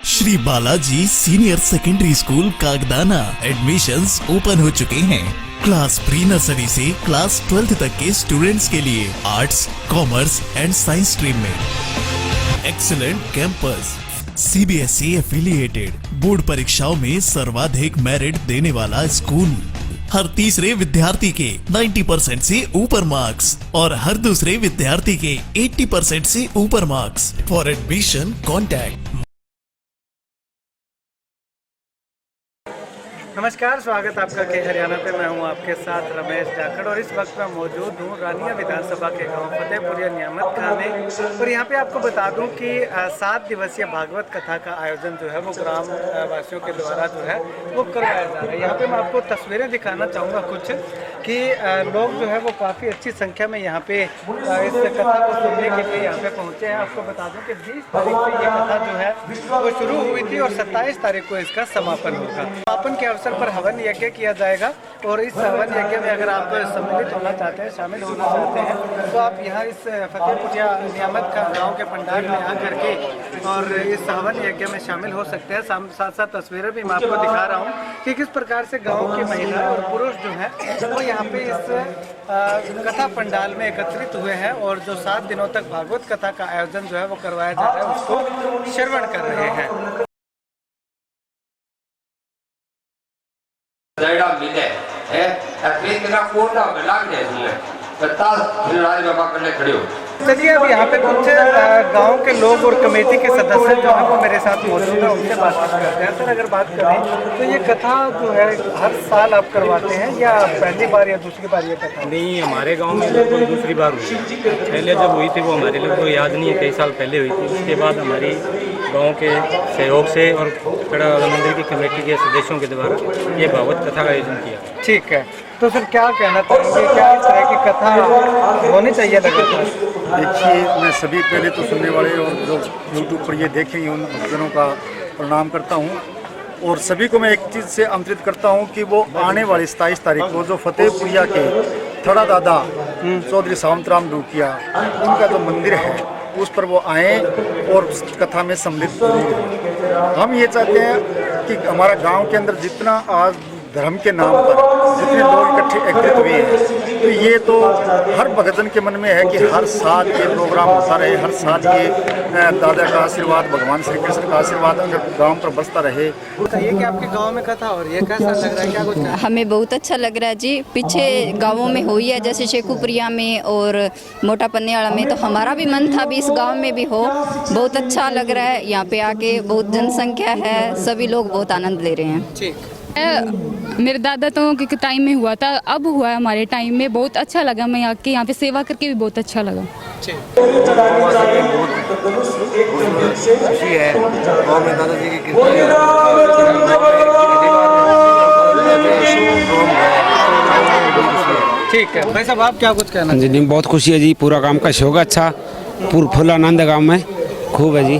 Shri Balaji senior secondary school Kagdana admissions open हो चुके हैं। क्लास प्री नर्सरी से क्लास 12th तक के स्टूडेंट्स के लिए arts, commerce and science stream में excellent campus, CBSE affiliated, board परीक्षाओं में सर्वाधिक मेरिट देने वाला स्कूल, हर तीसरे विद्यार्थी के 90% से ऊपर मार्क्स और हर दूसरे विद्यार्थी के 80% से ऊपर मार्क्स। For admission contact. नमस्कार, स्वागत आपका के हरियाणा पे। मैं हूं आपके साथ रमेश जाखड़ और इस वक्त मैं मौजूद हूं रानिया विधानसभा के गांव फतेहपुरिया नियामत खां में। और यहां पे आपको बता दूं कि 7 दिवसीय भागवत कथा का आयोजन जो है वो ग्राम वासियों के द्वारा जो है वो करवाया जा रहा है। यहाँ पे मैं आपको तस्वीरें दिखाना चाहूँगा कुछ कि लोग जो है वो काफ़ी अच्छी संख्या में यहाँ पे इस कथा को सुनने के लिए यहाँ पे पहुँचे हैं। आपको बता दूँ कि 20 तारीख से ये कथा जो है वो शुरू हुई थी और 27 तारीख को इसका समापन होगा। समापन के अवसर पर हवन यज्ञ किया जाएगा और इस हवन यज्ञ में अगर आप सम्मिलित होना चाहते हैं, शामिल होना चाहते हैं, तो आप यहाँ इस फतेहपुरिया नियामत खां गाँव के पंडाल में आकर के और इस हवन यज्ञ में शामिल हो सकते हैं। साथ साथ तस्वीरें भी मैं आपको दिखा रहा हूँ कि किस प्रकार से गाँव की महिलाएं और पुरुष जो है वो यहाँ पे इस कथा पंडाल में एकत्रित हुए हैं और जो 7 दिनों तक भागवत कथा का आयोजन जो है वो करवाया जा रहा है उसको श्रवण कर रहे हैं। चलिए, अब यहाँ पे कुछ गांव के लोग और कमेटी के सदस्य जो है वो मेरे साथ मौजूद है, उनसे बातचीत करते हैं। सर, अगर बात करें तो ये कथा जो है हर साल आप करवाते हैं या पहली बार या दूसरी बार ये कथा? नहीं, हमारे गांव में लगभग दूसरी बार हुई। पहले जब हुई थी वो हमारे लोगों को याद नहीं है, कई साल पहले हुई थी। उसके बाद हमारी गांव के सहयोग से और खड़ा मंदिर की कमेटी के सदस्यों के द्वारा ये भागवत कथा का आयोजन किया। ठीक है, तो सर क्या कहना चाहेंगे, क्या इस तरह की कथा होनी चाहिए लगातार? देखिए, मैं सभी पहले तो सुनने वाले और जो यूट्यूब पर ये देखेंगे उन भक्तों का प्रणाम करता हूँ और सभी को मैं एक चीज़ से आमंत्रित करता हूँ कि वो आने वाली 27 तारीख को जो फतेहपुरिया के थड़ा दादा चौधरी सावंतराम डूकिया उनका जो मंदिर है उस पर वो आएँ और उस कथा में सम्मिलित हों। हम ये चाहते हैं कि हमारा गांव के अंदर जितना आज धर्म के नाम पर जितने लोग इकट्ठे एकत्रित हुए हैं, तो ये तो हर भक्तजन के मन में है कि हर साल ये प्रोग्राम होता रहे, हर साल ये दादा का आशीर्वाद, भगवान श्री कृष्ण का आशीर्वाद अगर गांव पर बसता रहे। बताइए कि आपके गांव में कथा हो रही है, कैसा लग रहा है, क्या कुछ? हमें बहुत अच्छा लग रहा है जी। पीछे गाँवों में हुई है, जैसे शेखुपुरिया में और मोटा पन्नेवाड़ा में, तो हमारा भी मन था भी इस गाँव में भी हो। बहुत अच्छा लग रहा है, यहाँ पे आके बहुत जनसंख्या है, सभी लोग बहुत आनंद ले रहे हैं। ठीक, मेरे दादा तो के टाइम में हुआ था, अब हुआ है हमारे टाइम में। बहुत अच्छा लगा, मैं आके यहाँ पे सेवा करके भी बहुत अच्छा लगा। खुशी है और मैं दादाजी की कृपा ठीक है। भाई साहब, आप क्या कुछ कहना? जी नहीं, बहुत खुशी है जी। पूरा काम का शौक अच्छा, फुल आनंद है गाँव में, खूब है जी।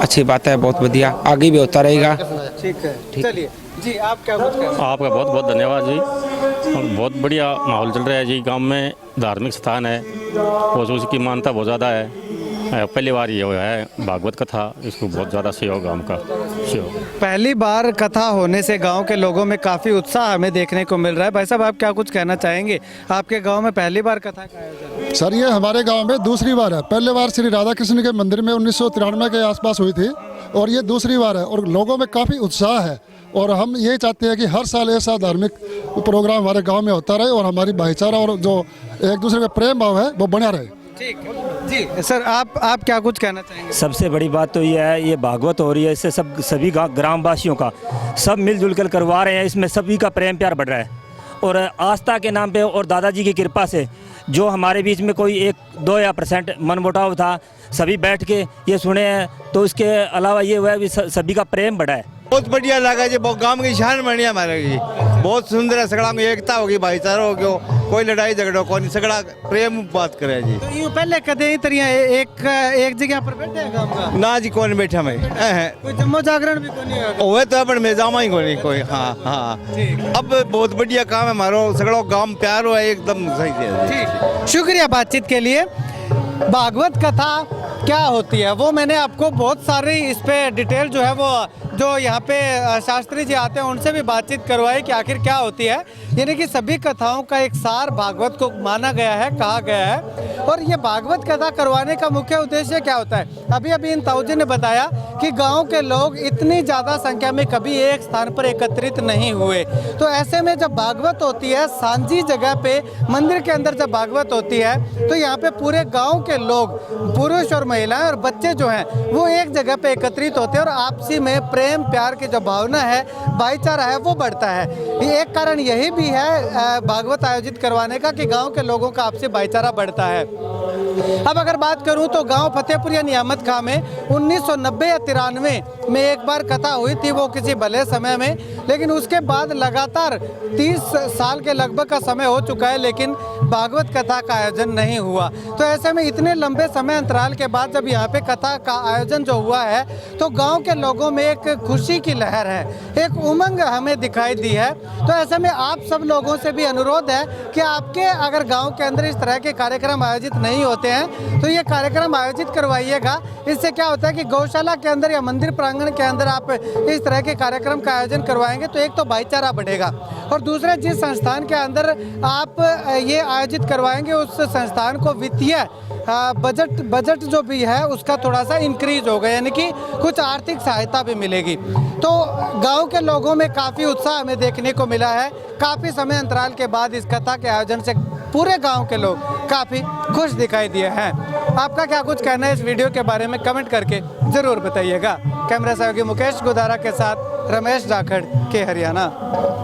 अच्छी बात है, बहुत बढ़िया, आगे भी होता रहेगा। ठीक है, चलिए जी, आप क्या कुछ कहना? आपका बहुत बहुत धन्यवाद जी। बहुत बढ़िया माहौल चल रहा है जी। गांव में धार्मिक स्थान है और उसकी मान्यता बहुत ज़्यादा है। पहली बार ये हुआ है भागवत कथा, इसको बहुत ज़्यादा सहयोग गाँव का सहयोग। पहली बार कथा होने से गांव के लोगों में काफ़ी उत्साह हमें देखने को मिल रहा है। भाई साहब, आप क्या कुछ कहना चाहेंगे? आपके गांव में पहली बार कथा का आयोजन? सर, ये हमारे गांव में दूसरी बार है। पहले बार श्री राधा कृष्ण के मंदिर में 1993 के आसपास हुई थी और ये दूसरी बार है और लोगों में काफ़ी उत्साह है और हम ये चाहते हैं कि हर साल ऐसा धार्मिक प्रोग्राम हमारे गाँव में होता रहे और हमारी भाईचारा और जो एक दूसरे में प्रेम भाव है वो बना रहे। ठीक है जी। सर, आप क्या कुछ कहना चाहेंगे? सबसे बड़ी बात तो ये है, ये भागवत हो रही है, इससे सभी ग्रामवासियों का सब मिलजुल कर करवा रहे हैं। इसमें सभी का प्रेम प्यार बढ़ रहा है और आस्था के नाम पे और दादाजी की कृपा से जो हमारे बीच में कोई 1-2 या % मनमुटाव था, सभी बैठ के ये सुने हैं। तो इसके अलावा ये हुआ है सभी का प्रेम बढ़ा है। बहुत बढ़िया लगा जी। गांव की शान बनी हमारे जी, बहुत सुंदर है। सगड़ा में एकता होगी, भाईचारा हो गया, कोई लड़ाई झगड़ा को नहीं, सगड़ा प्रेम बात करे जी। तो यूँ पहले कदे तरिया एक जगह पर बैठे हैं गांव का? ना जी, कौन बैठा मैं कोई जम्मो जागरण भी कोई नहीं हुए तो अपन में जामा ही कोई कोई। हाँ हाँ, अब बहुत बढ़िया काम है हमारो, सगड़ा गांव प्यार हुआ एकदम सही से। ठीक, शुक्रिया बातचीत के लिए। भागवत कथा क्या होती है, वो मैंने आपको बहुत सारी इस पे डिटेल जो है वो जो यहाँ पे शास्त्री जी आते हैं उनसे भी बातचीत करवाई कि आखिर क्या होती है। यानी कि सभी कथाओं का एक सार भागवत को माना गया है, कहा गया है। और ये भागवत कथा करवाने का मुख्य उद्देश्य क्या होता है, अभी अभी इन ताऊजी ने बताया कि गांव के लोग इतनी ज़्यादा संख्या में कभी एक स्थान पर एकत्रित नहीं हुए। तो ऐसे में जब भागवत होती है सांझी जगह पे मंदिर के अंदर, जब भागवत होती है तो यहाँ पे पूरे गांव के लोग, पुरुष और महिलाएं और बच्चे जो हैं वो एक जगह पे एकत्रित होते हैं और आपसी में प्रेम प्यार की जो भावना है, भाईचारा है, वो बढ़ता है। ये एक कारण यही भी है भागवत आयोजित करवाने का कि गांव के लोगों का आपसी भाईचारा बढ़ता है। अब अगर बात करूं तो गांव फतेहपुर या नियामत खां में 1990 या 93 में एक बार कथा हुई थी, वो किसी भले समय में, लेकिन उसके बाद लगातार 30 साल के लगभग का समय हो चुका है, लेकिन भागवत कथा का आयोजन नहीं हुआ। तो ऐसे में इतने लंबे समय अंतराल के बाद जब यहाँ पे कथा का आयोजन जो हुआ है तो गांव के लोगों में एक खुशी की लहर है, एक उमंग हमें दिखाई दी है। तो ऐसे में आप सब लोगों से भी अनुरोध है कि आपके अगर गाँव के अंदर इस तरह के कार्यक्रम आयोजित नहीं होते हैं तो ये कार्यक्रम आयोजित करवाइएगा। इससे क्या होता है कि गौशाला के अंदर या मंदिर प्रांगण के अंदर आप इस तरह के कार्यक्रम का आयोजन करवाएंगे तो एक तो भाईचारा बढ़ेगा और दूसरे जिस संस्थान के अंदर आप ये आयोजित करवाएंगे उस संस्थान को वित्तीय बजट जो भी है उसका थोड़ा सा इंक्रीज होगा, यानी कि कुछ आर्थिक सहायता भी मिलेगी। तो गांव के लोगों में काफ़ी उत्साह हमें देखने को मिला है। काफ़ी समय अंतराल के बाद इस कथा के आयोजन से पूरे गांव के लोग काफ़ी खुश दिखाई दिए हैं। आपका क्या कुछ कहना है इस वीडियो के बारे में कमेंट करके ज़रूर बताइएगा। कैमरा सहयोगी मुकेश गुदारा के साथ रमेश जाखड़ के हरियाणा।